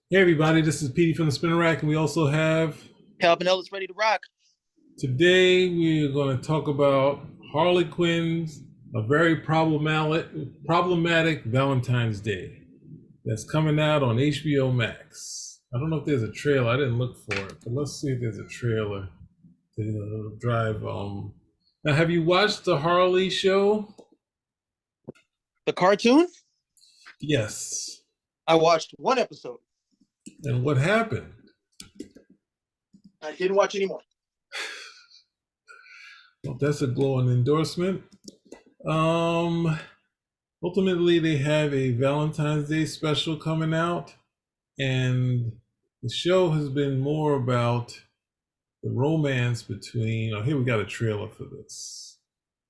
Hey everybody, this is Petey from the Spinner Rack, and we also have Calvin Ellis ready to rock. today we're going to talk about Harley Quinn's a very problematic Valentine's Day that's coming out on HBO Max. I don't know if there's a trailer. I didn't look for it, but let's see if there's a trailer to drive. Now, have you watched the Harley show? The cartoon? Yes. I watched one episode. And what happened? I didn't watch anymore. Well, that's a glowing endorsement. Um, Ultimately, they have a Valentine's Day special coming out, and the show has been more about the romance between. Oh, here we got a trailer for this.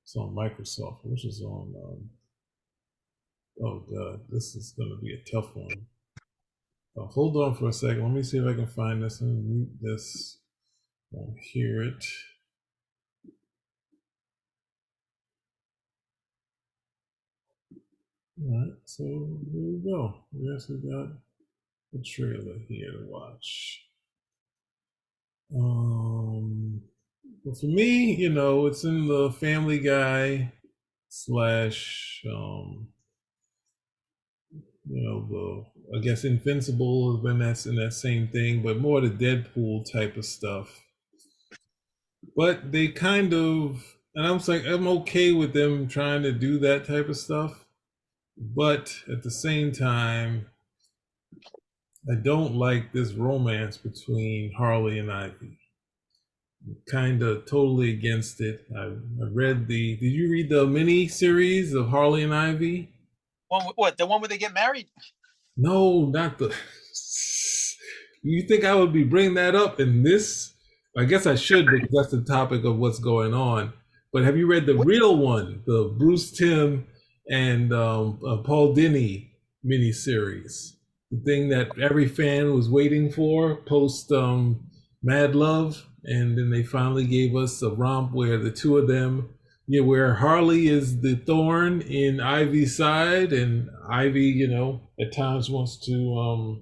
It's on Microsoft, which is on. Oh God, this is going to be a tough one. Hold on for a second. Let me see if I can find this and mute this. Won't hear it. All right, so here we go. We actually got a trailer here to watch. Well, for me, it's in the Family Guy slash, the I guess Invincible has been that's in that same thing, but more the Deadpool type of stuff. But they kind of, and I'm okay with them trying to do that type of stuff, but at the same time, I don't like this romance between Harley and Ivy. Kind of totally against it. I read the. Did you read the mini series of Harley and Ivy? What? The one where they get married? No, not the. You think I would be bringing that up in this? I guess I should because that's the topic of what's going on. But have you read the What? real one, the Bruce Timm and Paul Dini miniseries? The thing that every fan was waiting for post Mad Love, and then they finally gave us a romp where the two of them, yeah, where Harley is the thorn in Ivy's side, and Ivy, at times wants to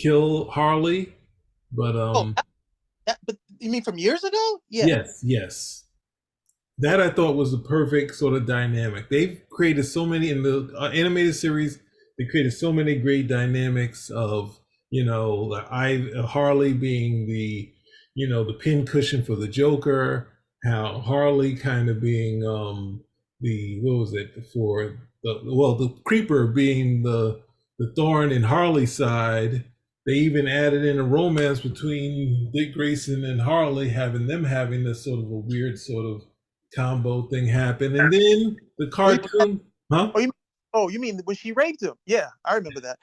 kill Harley, but Oh, but you mean from years ago? Yeah. yes, that I thought was the perfect sort of dynamic. They've created so many in the animated series. They created so many great dynamics of Harley being the pin cushion for the Joker. How Harley kind of being the what was it for the creeper being the thorn in Harley's side. They even added in a romance between Dick Grayson and Harley, having this sort of a weird sort of combo thing happen. And then the Oh, you, cartoon, huh? oh, you, you mean when she raped him? Yeah, I remember that.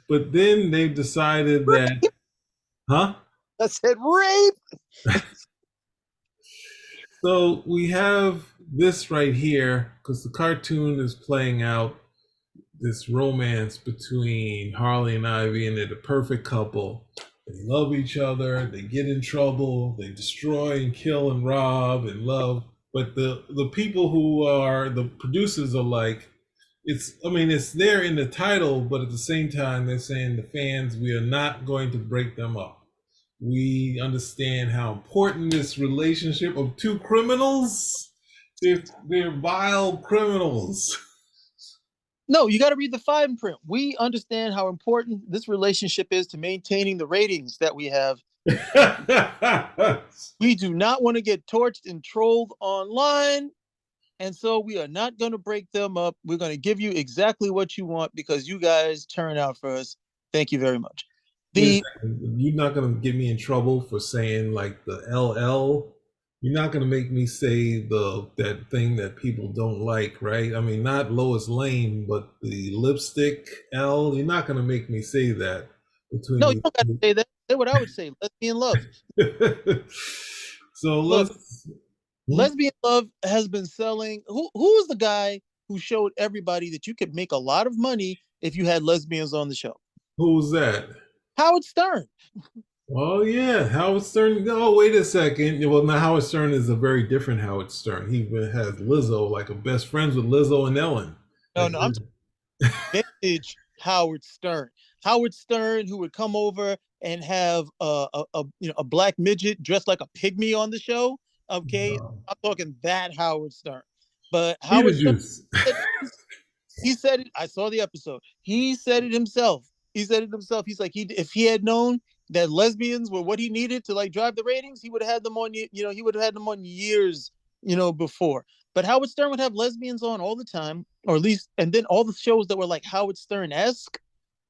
But then they've decided that, Rape. huh? I said rape. So we have this right here because the cartoon is playing out this romance between Harley and Ivy, and they're the perfect couple. They love each other. They get in trouble. They destroy and kill and rob and love. But the people who are the producers are like, it's. I mean, it's there in the title, but at the same time, they're saying the fans, we are not going to break them up. We understand how important this relationship of two criminals. They're vile criminals. No, you got to read the fine print. We understand how important this relationship is to maintaining the ratings that we have. We do not want to get torched and trolled online. And so we are not going to break them up. We're going to give you exactly what you want because you guys turn out for us. Thank you very much. Wait a The second. You're not going to get me in trouble for saying like the LL. You're not going to make me say the that thing that people don't like, right? I mean, not Lois Lane, but the lipstick L. You're not going to make me say that No, you between don't got to the say that. Say what I would say. Lesbian love. two. So Look, let's. Hmm? lesbian love has been selling. Who's the guy who showed everybody that you could make a lot of money if you had lesbians on the show? Who's that? Howard Stern. Oh yeah, Howard Stern. Oh wait a second. Well, now Howard Stern is a very different Howard Stern. He has Lizzo, like a best friends with Lizzo and Ellen. No, Like no, I'm talking vintage. Howard Stern. Howard Stern, who would come over and have a black midget dressed like a pygmy on the show. Okay, No. I'm talking that Howard Stern. But Howard Stern Beetlejuice. said, he said it. I saw the episode. He said it himself. He said it himself. He's like, if he had known that lesbians were what he needed to like drive the ratings, he would have had them on. He would have had them on years, before. But Howard Stern would have lesbians on all the time, or at least, and then all the shows that were like Howard Stern esque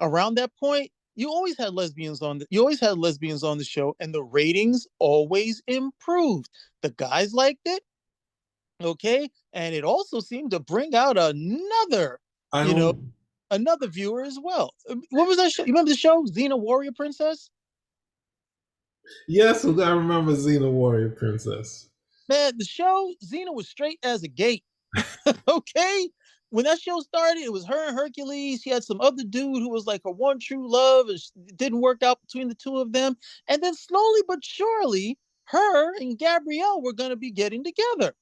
around that point, you always had lesbians on. You always had lesbians on the show, and the ratings always improved. The guys liked it, okay, and it also seemed to bring out another, I you know, don't. another viewer as well. What was that show? You remember the show Xena Warrior Princess? Yes, I remember Xena Warrior Princess. Man, the show Xena was straight as a gate. Okay. When that show started, it was her and Hercules. She had some other dude who was like her one true love, and it didn't work out between the two of them. And then slowly but surely, her and Gabrielle were going to be getting together.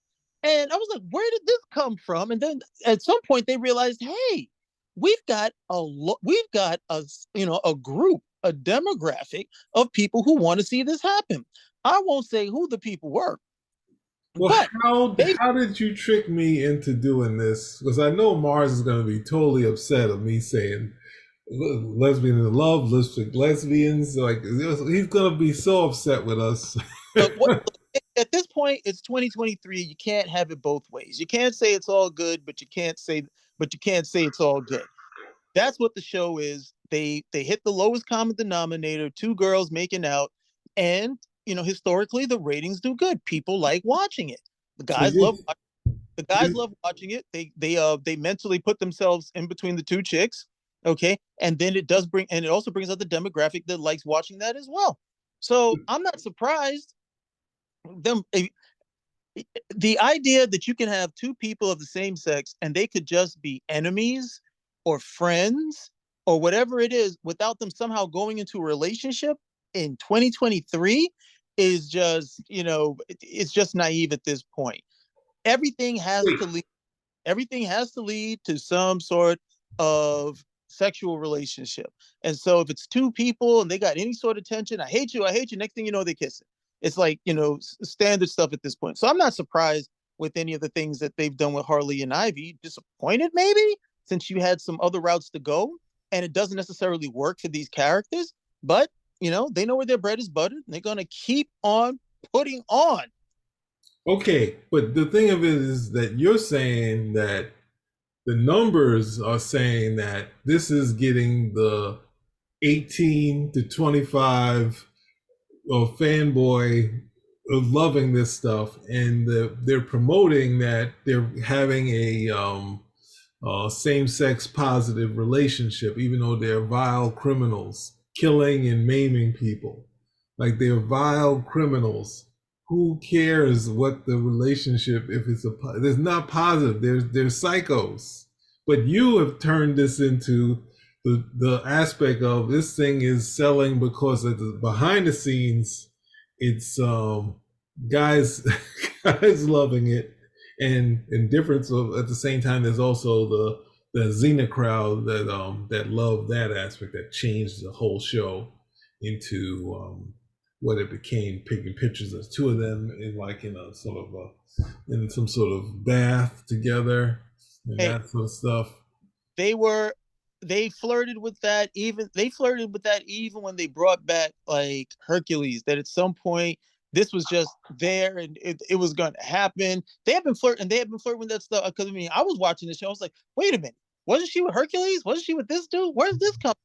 And I was like, where did this come from? And then at some point, they realized, hey, we've got a group, a demographic of people who want to see this happen. I won't say who the people were, Well, but they how did you trick me into doing this? Because I know Mars is going to be totally upset of me saying lesbian in love, lesbians. Like he's going to be so upset with us. what at this point it's 2023. You can't have it both ways. You can't say it's all good, but you can't say it's all good. That's what the show is. They hit the lowest common denominator, two girls making out, and historically the ratings do good. People like watching it. The So guys love the guys love watching it. They mentally put themselves in between the two chicks, okay? And then it also brings out the demographic that likes watching that as well. So I'm not surprised them the idea that you can have two people of the same sex and they could just be enemies or friends or whatever it is without them somehow going into a relationship in 2023 is just, it's just naive at this point. Everything has wait, to lead everything has to lead to some sort of sexual relationship. And so if it's two people and they got any sort of tension, I hate you, next thing you know, they kiss it. It's like, standard stuff at this point. So I'm not surprised with any of the things that they've done with Harley and Ivy. Disappointed maybe, since you had some other routes to go and it doesn't necessarily work for these characters, but they know where their bread is buttered and they're going to keep on putting on. okay, but the thing of it is that you're saying that the numbers are saying that this is getting the 18 to 25 fanboy loving this stuff, and they're promoting that they're having a same-sex positive relationship, even though they're vile criminals, killing and maiming people. Like they're vile criminals. Who cares what the relationship if it's there's not positive. There's psychos. But you have turned this into the aspect of this thing is selling because of the behind the scenes, it's guys guys loving it, and difference of at the same time there's also the Xena crowd that love that aspect that changed the whole show into what it became, taking pictures of two of them in a sort of in some sort of bath together and Hey, that sort of stuff. they were they flirted with that even when they brought back like Hercules, that at some point this was just there and it was going to happen. They have been flirting with that stuff because I was watching the show. I was like, wait a minute, wasn't she with Hercules? Wasn't she with this dude? Where's this coming?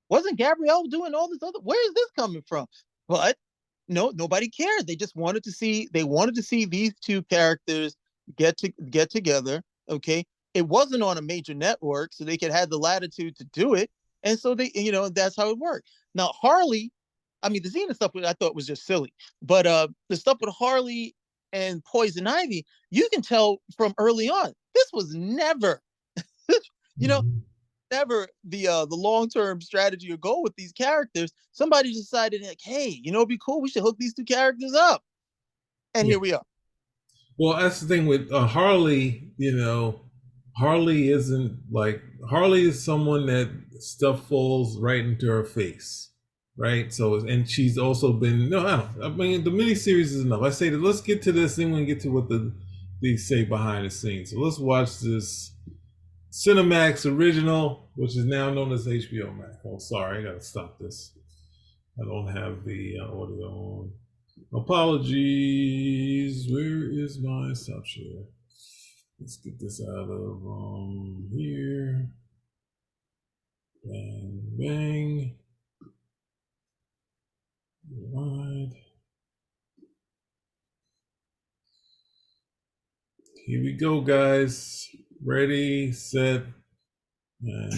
Wasn't Gabrielle doing all this other? Where is this coming from? But no, nobody cared. They wanted to see these two characters get together. Okay, it wasn't on a major network, so they could have the latitude to do it, and so that's how it worked. Now Harley, the Xena stuff I thought was just silly, but the stuff with Harley and Poison Ivy, you can tell from early on this was never, you know, Mhm. never the long term strategy or goal with these characters. Somebody decided like, hey, it'd be cool. We should hook these two characters up, and Yeah. here we are. Well, that's the thing with Harley. Harley isn't like Harley is someone that stuff falls right into her face, right? So, and she's also been no, I mean the miniseries is enough. I say that let's get to this, then we can get to what they say behind the scenes. So let's watch this Cinemax original, which is now known as HBO Max. Oh, sorry, I gotta stop this. I don't have the audio on. Apologies. Where is my stop share? Let's get this out of here. Bang, bang. Right. Here we go, guys. Ready, set, and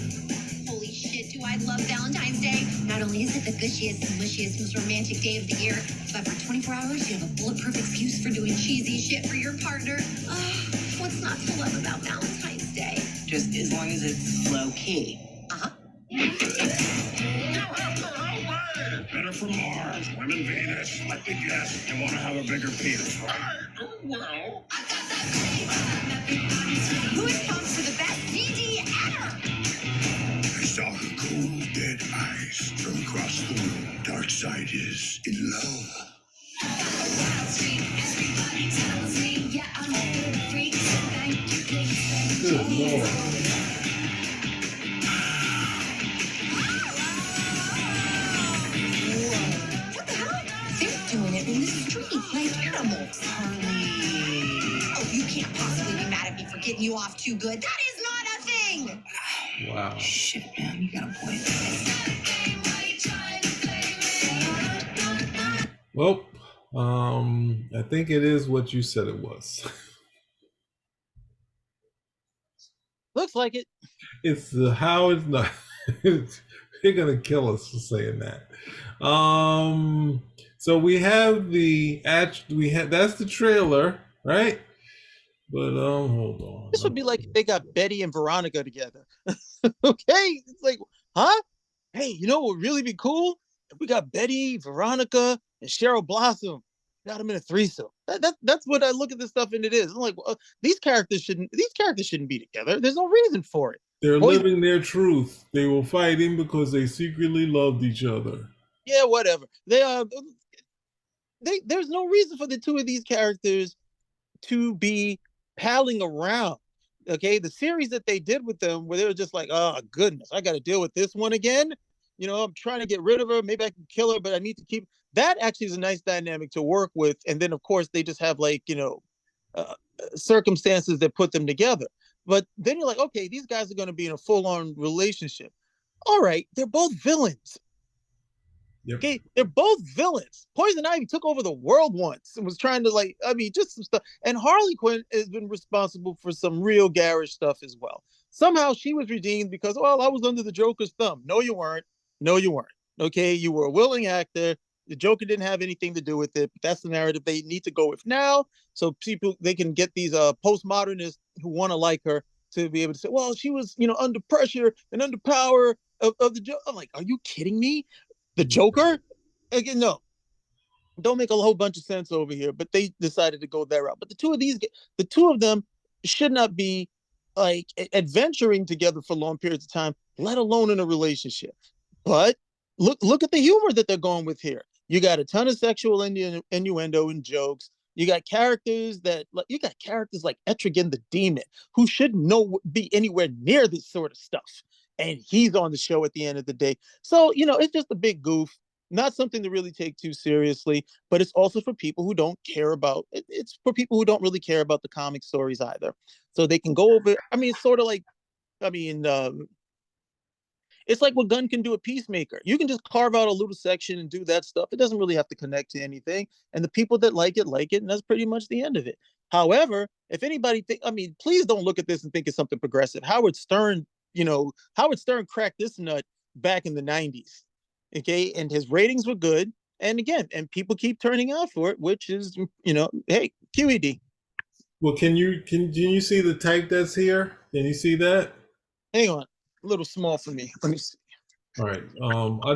Holy shit, do I love Valentine's Day? Not only is it the gushiest, mushiest, most romantic day of the year, but for 24 hours, you have a bulletproof excuse for doing cheesy shit for your partner. What's not to love about Valentine's Day? Just as long as it's low key. Uh-huh. Men are from Mars, women Venus. Let me guess, you want to have a bigger penis, right? Well, Who is pumped for the best DD ever? I saw her cool, dead eyes from across the room. Dark side is in love. Everybody tells me, yeah, I'm a good freak. Thank you, please. good lord. What the hell? They're doing it in the street like animals. Harley. Oh, you can't possibly be mad at me for getting you off too good. That is not a thing. Wow. Shit, man, you got a point. Well, I think it is what you said it was. Looks like it. It's the how it's not. They're gonna kill us for saying that. So we have that's the trailer, right? But hold on. This would be like if they got Betty and Veronica together. Okay, it's like, huh? Hey, you know what would really be cool? If we got Betty, Veronica, and Cheryl Blossom. Got them in a threesome. That's what I look at this stuff and it is. I'm like, well, these characters shouldn't be together. There's no reason for it. They're Boys, living their truth. They were fighting because they secretly loved each other. yeah, whatever. There's no reason for the two of these characters to be palling around. Okay, the series that they did with them, where they were just like, oh goodness, I got to deal with this one again. You know, I'm trying to get rid of her. Maybe I can kill her, but I need to keep. That actually is a nice dynamic to work with. And then, of course, they just have like uh, circumstances that put them together. But then you're like, okay, these guys are going to be in a full-on relationship. All right, they're both villains. Yep. Okay, they're both villains. Poison Ivy took over the world once and was trying to just some stuff. And Harley Quinn has been responsible for some real garish stuff as well. Somehow she was redeemed because, well, I was under the Joker's thumb. No, you weren't. No, you weren't. Okay, you were a willing actor. The Joker didn't have anything to do with it. But that's the narrative they need to go with now, so they can get these postmodernists who want to like her to be able to say, well, she was under pressure and under power of the Joker. I'm like, are you kidding me? The Joker? Again, no. Don't make a whole bunch of sense over here, but they decided to go that route. But the two of them should not be like adventuring together for long periods of time, let alone in a relationship. But look at the humor that they're going with here. You got a ton of sexual innuendo and jokes. You got characters like Etrigan the Demon, who shouldn't be anywhere near this sort of stuff. And he's on the show at the end of the day. So, it's just a big goof, not something to really take too seriously, but it's also for people who don't care about it. It's for people who don't really care about the comic stories either. So they can go over, it's sort of like, it's like what Gunn can do at Peacemaker. You can just carve out a little section and do that stuff. It doesn't really have to connect to anything. And the people that like it, and that's pretty much the end of it. However, if anybody please don't look at this and think it's something progressive. Howard Stern cracked this nut back in the 90s. Okay, and his ratings were good. And again, and people keep turning out for it, which is, hey, QED. Well, can you see the type that's here? Can you see that? Hang on. A little small for me. Let me see. All right.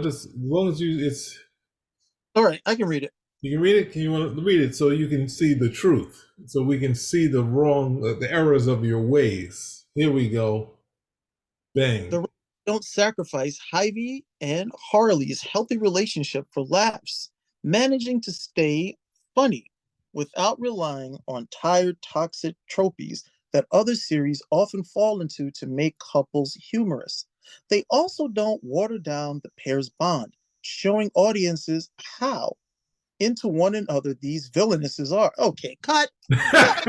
as long as it's. All right, I can read it. You can read it. Can you want to read it so you can see the truth, so we can see the errors of your ways? Here we go. Bang. Don't sacrifice Hyvie and Harley's healthy relationship for laughs, managing to stay funny without relying on tired, toxic tropes that other series often fall into to make couples humorous. They also don't water down the pair's bond, showing audiences how into one another these villainesses are. Okay, cut. Cut.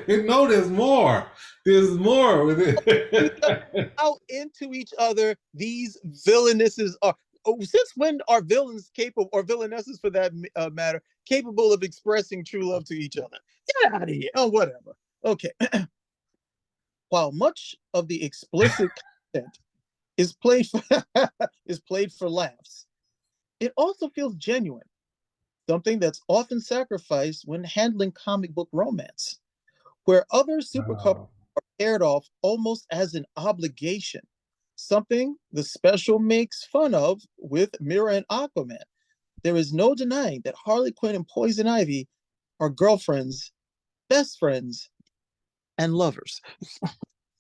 No, there's more. There's more with it. How into each other these villainesses are. Oh, since when are villains capable, or villainesses for that matter, capable of expressing true love to each other? Get out of here. Oh, whatever. Okay. While much of the explicit content is played for, is played for laughs, it also feels genuine, something that's often sacrificed when handling comic book romance, where other super couples are paired off almost as an obligation, something the special makes fun of with Mira and Aquaman. There is no denying that Harley Quinn and Poison Ivy are girlfriends, best friends, and lovers.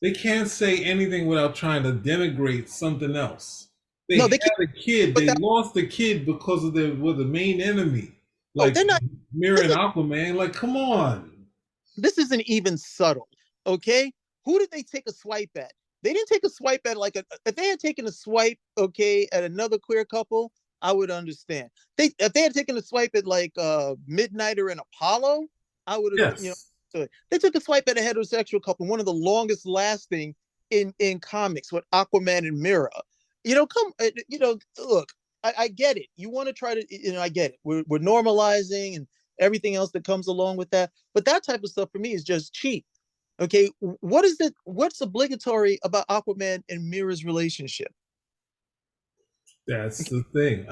They can't say anything without trying to denigrate something else. They No, had they can't. a kid. But They that, lost the kid because of the main enemy, oh, like they're not. Mirror This and is Aquaman. Like, come on. this isn't even subtle. Okay, who did they take a swipe at? They didn't take a swipe at like a. If they had taken a swipe, okay, at another queer couple, I would understand. If they had taken a swipe at like Midnighter and Apollo, I would have, Yes. so they took a swipe at a heterosexual couple, one of the longest lasting in comics with Aquaman and Mira. Look, I get it. You want to try to, I get it. We're normalizing and everything else that comes along with that. But that type of stuff for me is just cheap. Okay, what is it? What's obligatory about Aquaman and Mira's relationship? That's the thing.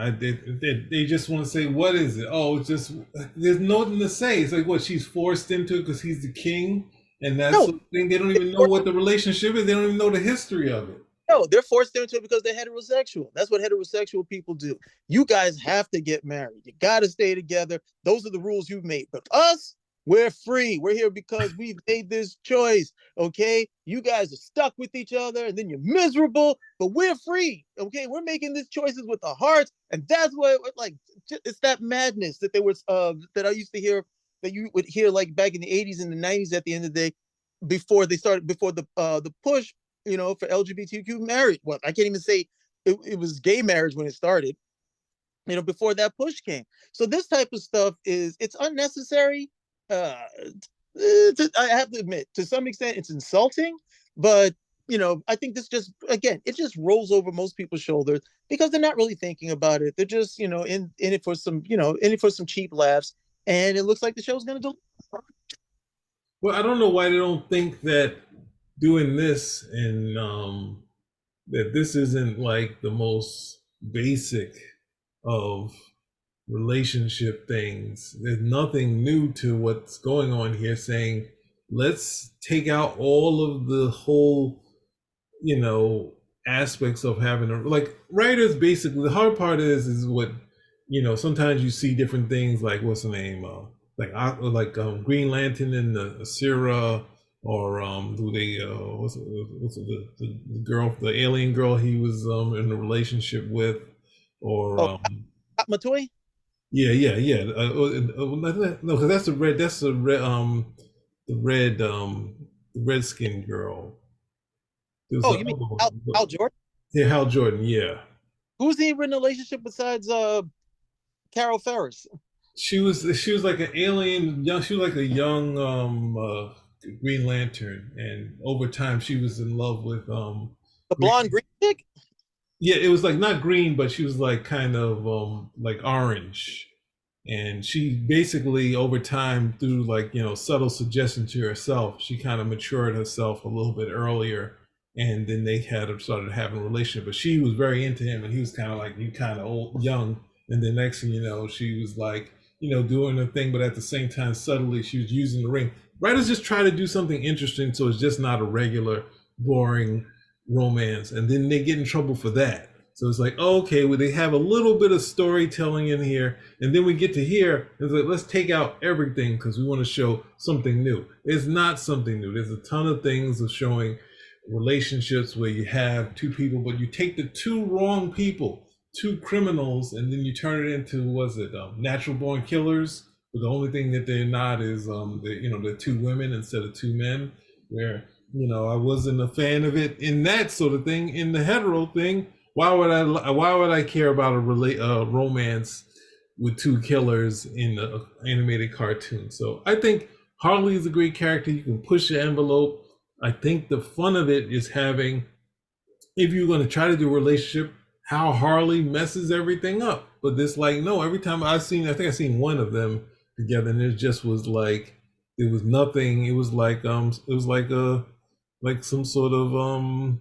They just want to say, what is it? Oh, it's just there's nothing to say. It's like what she's forced into it because he's the king, and that's No, the thing. They don't they're even know forced, what the relationship is. They don't even know the history of it. no, they're forced into it because they're heterosexual. That's what heterosexual people do. You guys have to get married. You got to stay together. Those are the rules you've made. But us, we're free. We're here because we've made this choice. Okay, you guys are stuck with each other, and then you're miserable. But we're free. Okay, we're making these choices with our hearts, and that's what like it's that madness that they were that I used to hear, that you would hear like back in the 80s and the 90s at the end of the day, before the push, for LGBTQ marriage. Well, I can't even say it was gay marriage when it started, before that push came. So this type of stuff it's unnecessary. Uh, I have to admit, to some extent, it's insulting, but I think this just, again, it just rolls over most people's shoulders because they're not really thinking about it. They're just, in it for some, in it for some cheap laughs, and it looks like the show's gonna do. Well, I don't know why they don't think that doing this and that this isn't like the most basic of relationship things. There's nothing new to what's going on here, saying let's take out all of the whole, aspects of having a, like, writers. Basically, the hard part is what, sometimes you see different things, like what's the name, Green Lantern and the Asira, or who they what's the girl, the alien girl he was in a relationship with, or Oh, Matoi. yeah. No, because that's the red. That's the red skinned girl. There's Oh, the you mean other Al one. Jordan? Yeah, Hal Jordan. Yeah, Who's he in a relationship besides Carol Ferris? she was like an alien. Young. She was like a young Green Lantern, and over time she was in love with The blonde Green. green chick? Yeah, it was like not green, but she was like kind of like orange. And she basically over time, through like, subtle suggestion to herself, she kind of matured herself a little bit earlier, and then they had started having a relationship. But she was very into him, and he was kind of like, you kind of old young. And the next thing you know, she was like, doing her thing, but at the same time, subtly she was using the ring. Writers just try to do something interesting, so it's just not a regular boring romance, and then they get in trouble for that. So it's like, oh, okay, well, they have a little bit of storytelling in here, and then we get to here, and it's like, let's take out everything because we want to show something new. It's not something new. There's a ton of things of showing relationships where you have two people, but you take the two wrong people, two criminals, and then you turn it into, was it natural born killers? But the only thing that they're not is they're two women instead of two men. Where I wasn't a fan of it in that sort of thing. In the hetero thing, why would I care about a romance with two killers in the animated cartoon? So I think Harley is a great character. You can push the envelope. I think the fun of it is having, if you're going to try to do a relationship, how Harley messes everything up. But this, like, no, every time I think I seen one of them together, and it just was like, it was nothing. It was like like some sort of a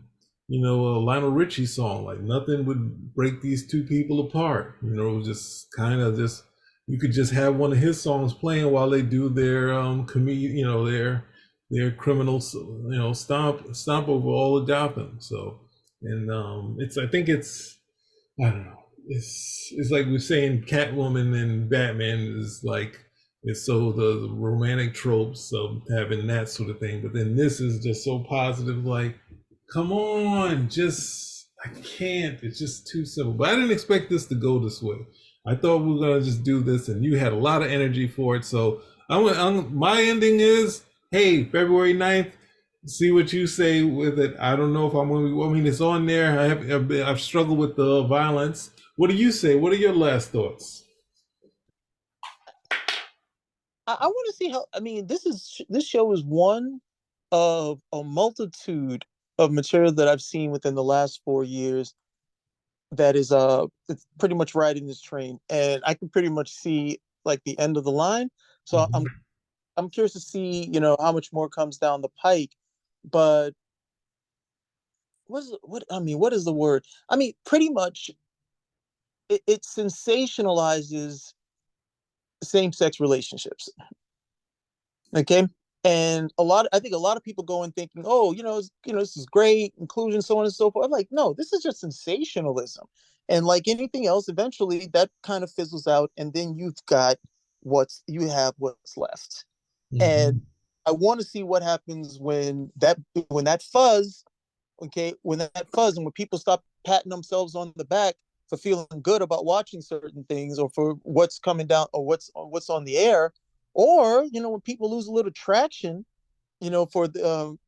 Lionel Richie song. Like nothing would break these two people apart. It was just kind of just, you could just have one of his songs playing while they do their their criminals, stomp over all of Gotham. So, and I think I don't know. It's like we're saying Catwoman and Batman is like, it's so the romantic tropes of having that sort of thing, but then this is just so positive. Like, come on, just I can't. It's just too simple. But I didn't expect this to go this way. I thought we were gonna just do this, and you had a lot of energy for it. So my ending is, hey, February 9th. See what you say with it. I don't know if I'm going to. I mean, it's on there. I've struggled with the violence. What do you say? What are your last thoughts? I want to see how. I mean, this show is one of a multitude of material that I've seen within the last 4 years that is it's pretty much riding this train, and I can pretty much see like the end of the line. So Mhm. I'm curious to see how much more comes down the pike. But what is the word? I mean, pretty much it sensationalizes same-sex relationships. Okay. And I think a lot of people go in thinking, oh, this is great, inclusion, so on and so forth. I'm like, no, this is just sensationalism. And like anything else, eventually that kind of fizzles out, and then you have what's left. And Mhm. I want to see what happens when that fuzz, okay, when that fuzz and when people stop patting themselves on the back for feeling good about watching certain things, or for what's coming down, or what's on the air, or when people lose a little traction, for the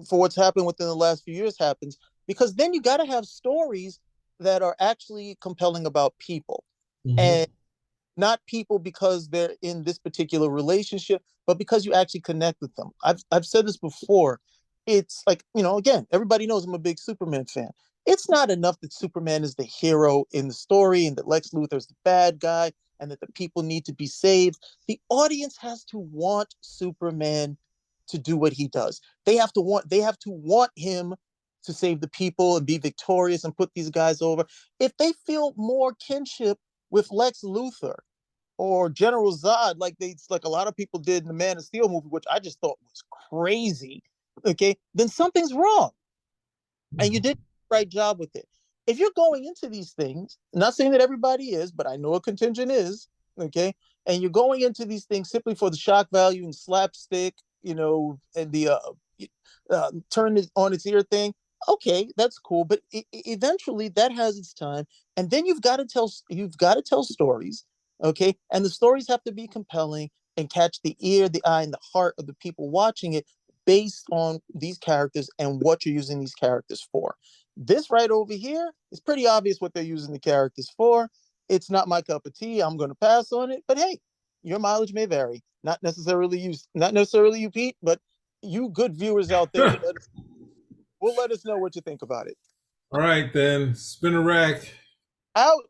for what's happened within the last few years happens, because then you got to have stories that are actually compelling about people, Mhm. and not people because they're in this particular relationship, but because you actually connect with them. I've said this before. It's like, again, everybody knows I'm a big Superman fan. It's not enough that Superman is the hero in the story and that Lex Luthor is the bad guy and that the people need to be saved. The audience has to want Superman to do what he does. They have to want him to save the people and be victorious and put these guys over. If they feel more kinship with Lex Luthor or General Zod, like a lot of people did in the Man of Steel movie, which I just thought was crazy, okay, then something's wrong, and you Mhm. did the right job with it. If you're going into these things, not saying that everybody is, but I know a contingent is, okay, and you're going into these things simply for the shock value and slapstick, and the turn it on its ear thing. Okay, that's cool, but eventually that has its time, and then you've got to tell stories, okay, and the stories have to be compelling and catch the ear, the eye, and the heart of the people watching it, based on these characters and what you're using these characters for. This right over here is pretty obvious what they're using the characters for. It's not my cup of tea. I'm going to pass on it. But hey, your mileage may vary. Not necessarily you, Pete, but you good viewers out there will let us know what you think about it. All right, then. Spin a rack. Out.